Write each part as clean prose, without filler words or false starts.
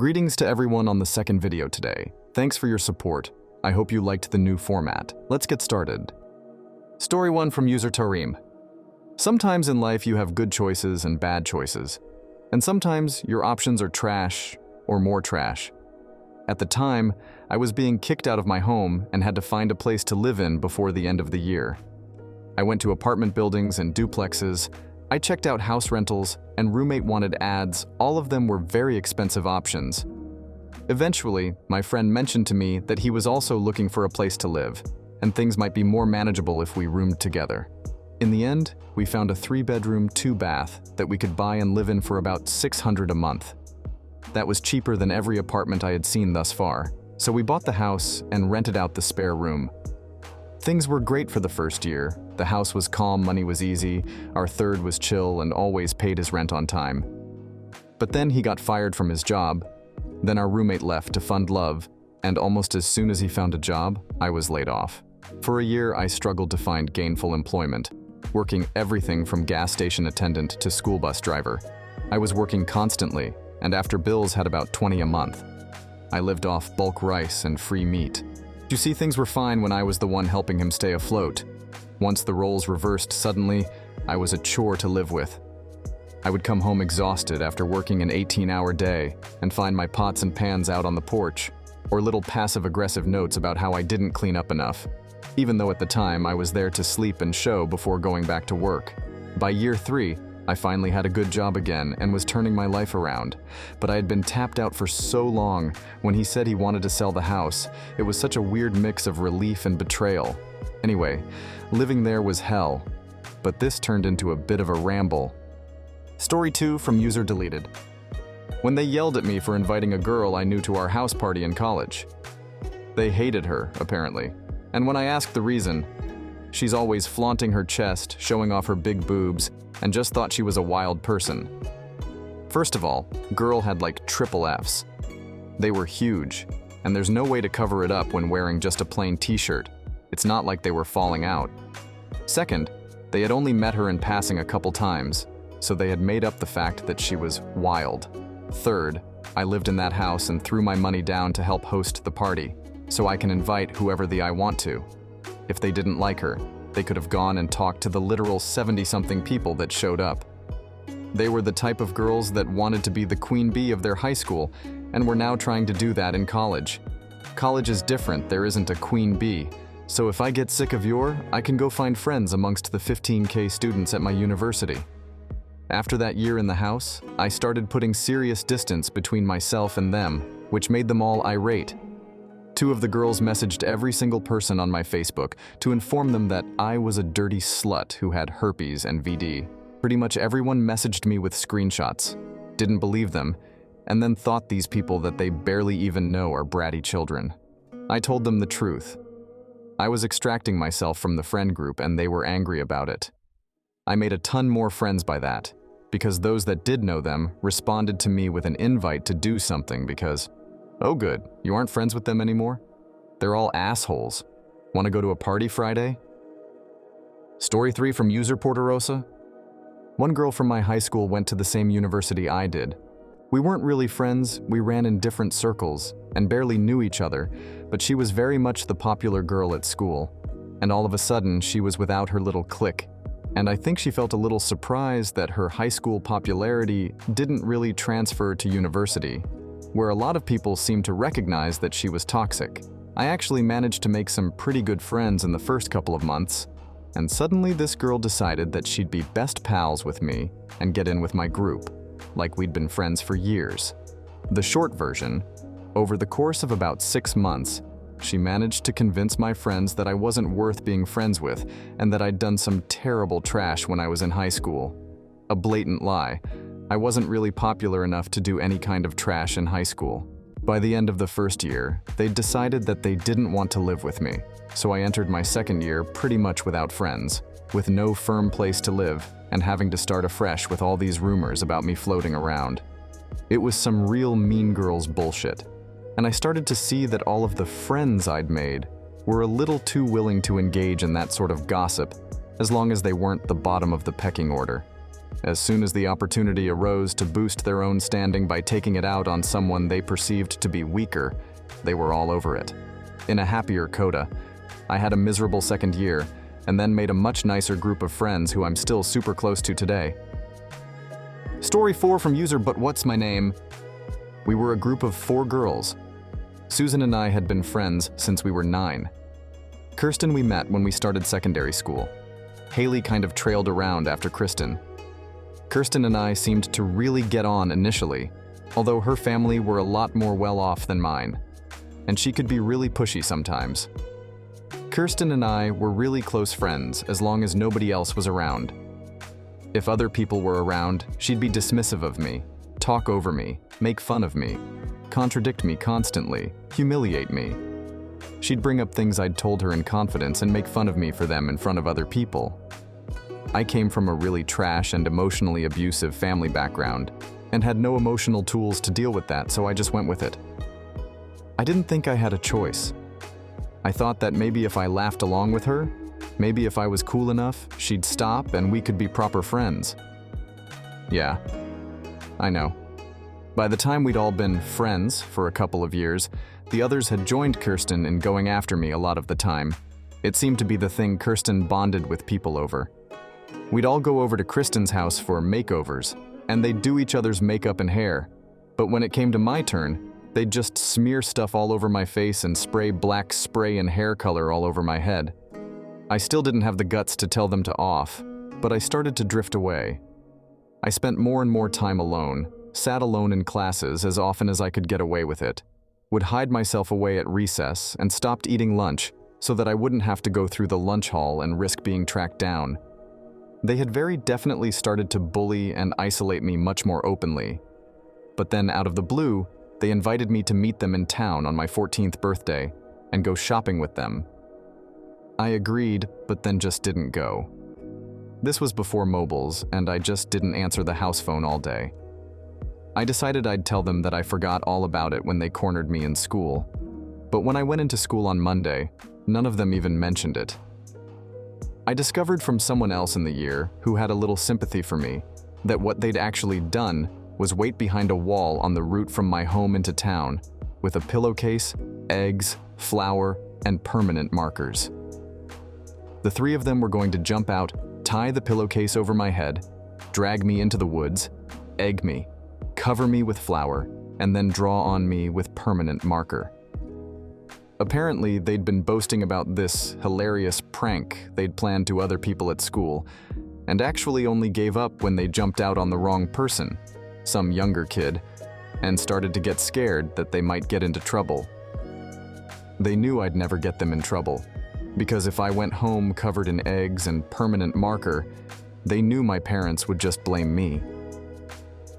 Greetings to everyone on the second video today. Thanks for your support. I hope you liked the new format. Let's get started. Story 1 from user Tarim. Sometimes in life you have good choices and bad choices. And sometimes your options are trash or more trash. At the time, I was being kicked out of my home and had to find a place to live in before the end of the year. I went to apartment buildings and duplexes. I checked out house rentals and roommate wanted ads. All of them were very expensive options. Eventually, my friend mentioned to me that he was also looking for a place to live, and things might be more manageable if we roomed together. In the end, we found a 3-bedroom, 2-bath that we could buy and live in for about $600 a month. That was cheaper than every apartment I had seen thus far, so we bought the house and rented out the spare room. Things were great for the first year. The house was calm, money was easy, our third was chill and always paid his rent on time. But then he got fired from his job. Then our roommate left to fund love, and almost as soon as he found a job, I was laid off. For a year, I struggled to find gainful employment, working everything from gas station attendant to school bus driver. I was working constantly, and after bills had about $20 a month. I lived off bulk rice and free meat. You see, things were fine when I was the one helping him stay afloat. Once the roles reversed suddenly, I was a chore to live with. I would come home exhausted after working an 18-hour day and find my pots and pans out on the porch, or little passive-aggressive notes about how I didn't clean up enough, even though at the time I was there to sleep and show before going back to work. By year 3, I finally had a good job again and was turning my life around, but I had been tapped out for so long. When he said he wanted to sell the house, it was such a weird mix of relief and betrayal. Anyway, living there was hell, but this turned into a bit of a ramble. Story 2 from user deleted. When they yelled at me for inviting a girl I knew to our house party in college. They hated her, apparently, and when I asked the reason, she's always flaunting her chest, showing off her big boobs, and just thought she was a wild person. First of all, girl had like triple Fs. They were huge, and there's no way to cover it up when wearing just a plain t-shirt. It's not like they were falling out. Second, they had only met her in passing a couple times, so they had made up the fact that she was wild. Third, I lived in that house and threw my money down to help host the party, so I can invite whoever I want to. If they didn't like her, they could have gone and talked to the literal 70-something people that showed up. They were the type of girls that wanted to be the queen bee of their high school and were now trying to do that in college. College is different, there isn't a queen bee. So if I get sick of I can go find friends amongst the 15K students at my university. After that year in the house, I started putting serious distance between myself and them, which made them all irate. 2 of the girls messaged every single person on my Facebook to inform them that I was a dirty slut who had herpes and VD. Pretty much everyone messaged me with screenshots, didn't believe them, and then thought these people that they barely even know are bratty children. I told them the truth. I was extracting myself from the friend group and they were angry about it. I made a ton more friends by that, because those that did know them responded to me with an invite to do something because, oh good, you aren't friends with them anymore? They're all assholes. Want to go to a party Friday? Story 3 from user Porterosa. One girl from my high school went to the same university I did. We weren't really friends, we ran in different circles and barely knew each other, but she was very much the popular girl at school. And all of a sudden, she was without her little clique. And I think she felt a little surprised that her high school popularity didn't really transfer to university, where a lot of people seemed to recognize that she was toxic. I actually managed to make some pretty good friends in the first couple of months, and suddenly this girl decided that she'd be best pals with me and get in with my group, like we'd been friends for years. The short version, over the course of about 6 months, she managed to convince my friends that I wasn't worth being friends with and that I'd done some terrible trash when I was in high school. A blatant lie. I wasn't really popular enough to do any kind of trash in high school. By the end of the first year, they'd decided that they didn't want to live with me, so I entered my second year pretty much without friends, with no firm place to live, and having to start afresh with all these rumors about me floating around. It was some real mean girls bullshit, and I started to see that all of the friends I'd made were a little too willing to engage in that sort of gossip, as long as they weren't the bottom of the pecking order. As soon as the opportunity arose to boost their own standing by taking it out on someone they perceived to be weaker, they were all over it. In a happier coda, I had a miserable second year, and then made a much nicer group of friends who I'm still super close to today. Story 4 from user But What's My Name? We were a group of 4 girls. Susan and I had been friends since we were 9. Kirsten we met when we started secondary school. Haley kind of trailed around after Kristen. Kirsten and I seemed to really get on initially, although her family were a lot more well-off than mine, and she could be really pushy sometimes. Kirsten and I were really close friends as long as nobody else was around. If other people were around, she'd be dismissive of me, talk over me, make fun of me, contradict me constantly, humiliate me. She'd bring up things I'd told her in confidence and make fun of me for them in front of other people. I came from a really trash and emotionally abusive family background and had no emotional tools to deal with that, so I just went with it. I didn't think I had a choice. I thought that maybe if I laughed along with her, maybe if I was cool enough, she'd stop and we could be proper friends. Yeah, I know. By the time we'd all been friends for a couple of years, the others had joined Kirsten in going after me a lot of the time. It seemed to be the thing Kirsten bonded with people over. We'd all go over to Kristen's house for makeovers, and they'd do each other's makeup and hair. But when it came to my turn, they'd just smear stuff all over my face and spray black spray and hair color all over my head. I still didn't have the guts to tell them to off, but I started to drift away. I spent more and more time alone, sat alone in classes as often as I could get away with it, would hide myself away at recess, and stopped eating lunch so that I wouldn't have to go through the lunch hall and risk being tracked down. They had very definitely started to bully and isolate me much more openly. But then, out of the blue, they invited me to meet them in town on my 14th birthday and go shopping with them. I agreed, but then just didn't go. This was before mobiles, and I just didn't answer the house phone all day. I decided I'd tell them that I forgot all about it when they cornered me in school. But when I went into school on Monday, none of them even mentioned it. I discovered from someone else in the year, who had a little sympathy for me, that what they'd actually done was wait behind a wall on the route from my home into town, with a pillowcase, eggs, flour, and permanent markers. The 3 of them were going to jump out, tie the pillowcase over my head, drag me into the woods, egg me, cover me with flour, and then draw on me with permanent marker. Apparently, they'd been boasting about this hilarious prank they'd planned to other people at school, and actually only gave up when they jumped out on the wrong person, some younger kid, and started to get scared that they might get into trouble. They knew I'd never get them in trouble, because if I went home covered in eggs and permanent marker, they knew my parents would just blame me.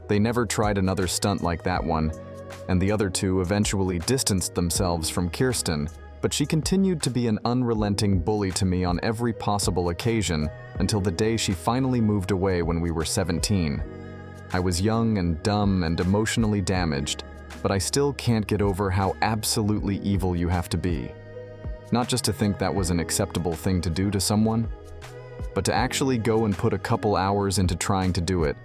They never tried another stunt like that one, and the other 2 eventually distanced themselves from Kirsten, but she continued to be an unrelenting bully to me on every possible occasion until the day she finally moved away when we were 17. I was young and dumb and emotionally damaged, but I still can't get over how absolutely evil you have to be. Not just to think that was an acceptable thing to do to someone, but to actually go and put a couple hours into trying to do it,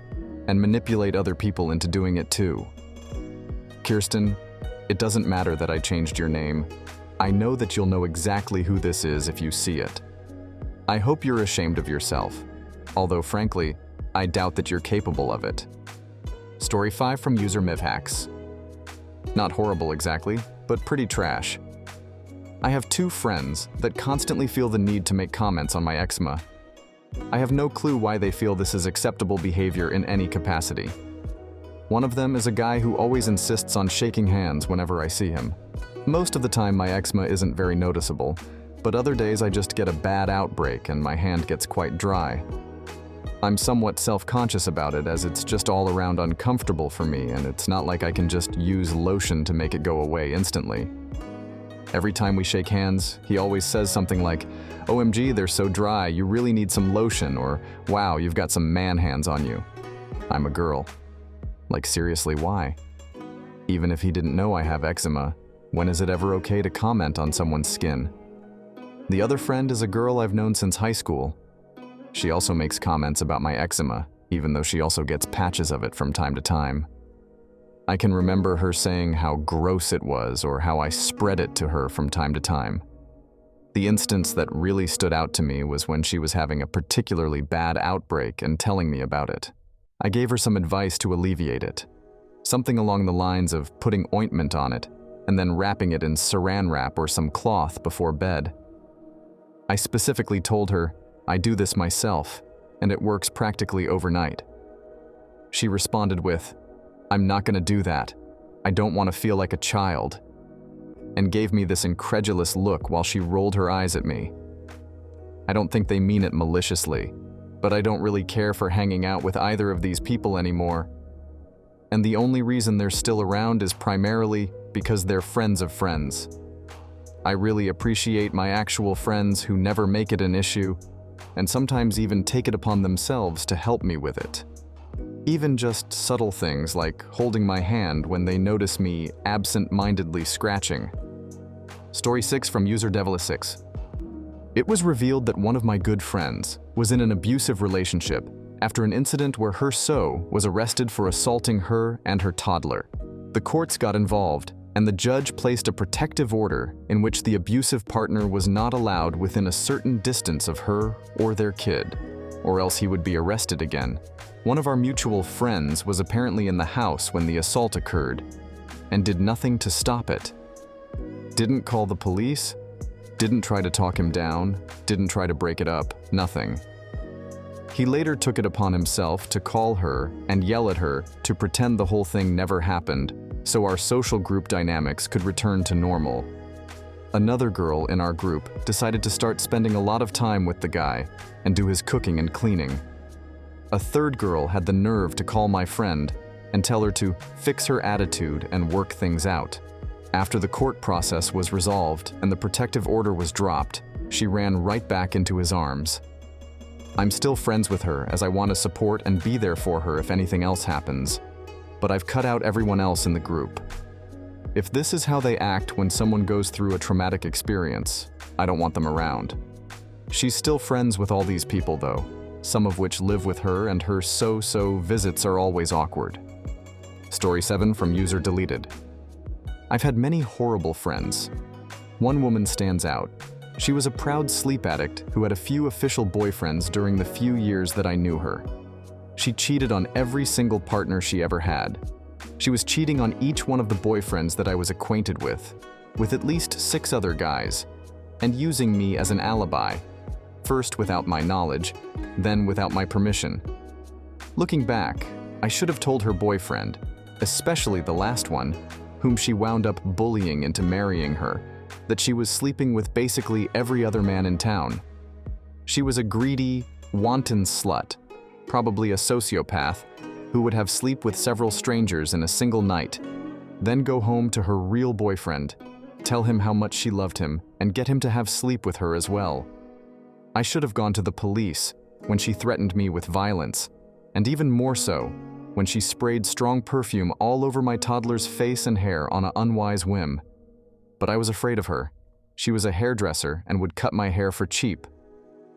and manipulate other people into doing it too. Kirsten, it doesn't matter that I changed your name. I know that you'll know exactly who this is if you see it. I hope you're ashamed of yourself, although frankly, I doubt that you're capable of it. Story 5 from user Mivhax. Not horrible exactly, but pretty trash. I have 2 friends that constantly feel the need to make comments on my eczema. I have no clue why they feel this is acceptable behavior in any capacity. One of them is a guy who always insists on shaking hands whenever I see him. Most of the time my eczema isn't very noticeable, but other days I just get a bad outbreak and my hand gets quite dry. I'm somewhat self-conscious about it as it's just all around uncomfortable for me, and it's not like I can just use lotion to make it go away instantly. Every time we shake hands, he always says something like, "OMG, they're so dry, you really need some lotion," or "Wow, you've got some man hands on you." I'm a girl. Like, seriously, why? Even if he didn't know I have eczema, when is it ever okay to comment on someone's skin? The other friend is a girl I've known since high school. She also makes comments about my eczema, even though she also gets patches of it from time to time. I can remember her saying how gross it was or how I spread it to her from time to time. The instance that really stood out to me was when she was having a particularly bad outbreak and telling me about it. I gave her some advice to alleviate it, something along the lines of putting ointment on it and then wrapping it in saran wrap or some cloth before bed. I specifically told her, I do this myself, and it works practically overnight. She responded with, I'm not going to do that. I don't want to feel like a child, and gave me this incredulous look while she rolled her eyes at me. I don't think they mean it maliciously, but I don't really care for hanging out with either of these people anymore. And the only reason they're still around is primarily because they're friends of friends. I really appreciate my actual friends who never make it an issue, and sometimes even take it upon themselves to help me with it. Even just subtle things like holding my hand when they notice me absent-mindedly scratching. Story 6 from user Devil6. It was revealed that one of my good friends was in an abusive relationship after an incident where her was arrested for assaulting her and her toddler. The courts got involved, and the judge placed a protective order in which the abusive partner was not allowed within a certain distance of her or their kid, or else he would be arrested again. One of our mutual friends was apparently in the house when the assault occurred and did nothing to stop it. Didn't call the police, didn't try to talk him down, didn't try to break it up, nothing. He later took it upon himself to call her and yell at her to pretend the whole thing never happened so our social group dynamics could return to normal. Another girl in our group decided to start spending a lot of time with the guy and do his cooking and cleaning. A third girl had the nerve to call my friend and tell her to fix her attitude and work things out. After the court process was resolved and the protective order was dropped, she ran right back into his arms. I'm still friends with her as I want to support and be there for her if anything else happens, but I've cut out everyone else in the group. If this is how they act when someone goes through a traumatic experience, I don't want them around. She's still friends with all these people though, some of which live with her, and her so-so visits are always awkward. Story 7 from user Deleted. I've had many horrible friends. One woman stands out. She was a proud sleep addict who had a few official boyfriends during the few years that I knew her. She cheated on every single partner she ever had. She was cheating on each one of the boyfriends that I was acquainted with at least 6 other guys, and using me as an alibi, first without my knowledge, then without my permission. Looking back, I should have told her boyfriend, especially the last one, whom she wound up bullying into marrying her, that she was sleeping with basically every other man in town. She was a greedy, wanton slut, probably a sociopath, who would have sleep with several strangers in a single night, then go home to her real boyfriend, tell him how much she loved him, and get him to have sleep with her as well. I should have gone to the police when she threatened me with violence, and even more so, when she sprayed strong perfume all over my toddler's face and hair on an unwise whim. But I was afraid of her. She was a hairdresser and would cut my hair for cheap.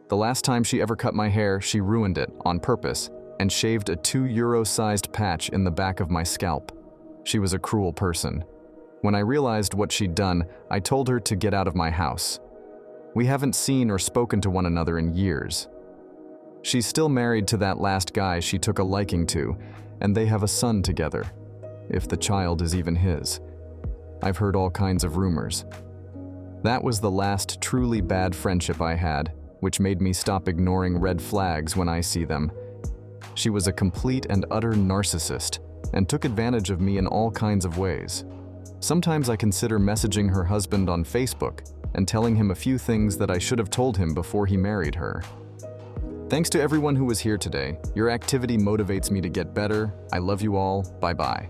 The last time she ever cut my hair, she ruined it on purpose and shaved a €2-sized patch in the back of my scalp. She was a cruel person. When I realized what she'd done, I told her to get out of my house. We haven't seen or spoken to one another in years. She's still married to that last guy she took a liking to, and they have a son together, if the child is even his. I've heard all kinds of rumors. That was the last truly bad friendship I had, which made me stop ignoring red flags when I see them. She was a complete and utter narcissist and took advantage of me in all kinds of ways. Sometimes I consider messaging her husband on Facebook and telling him a few things that I should have told him before he married her. Thanks to everyone who was here today. Your activity motivates me to get better. I love you all. Bye-bye.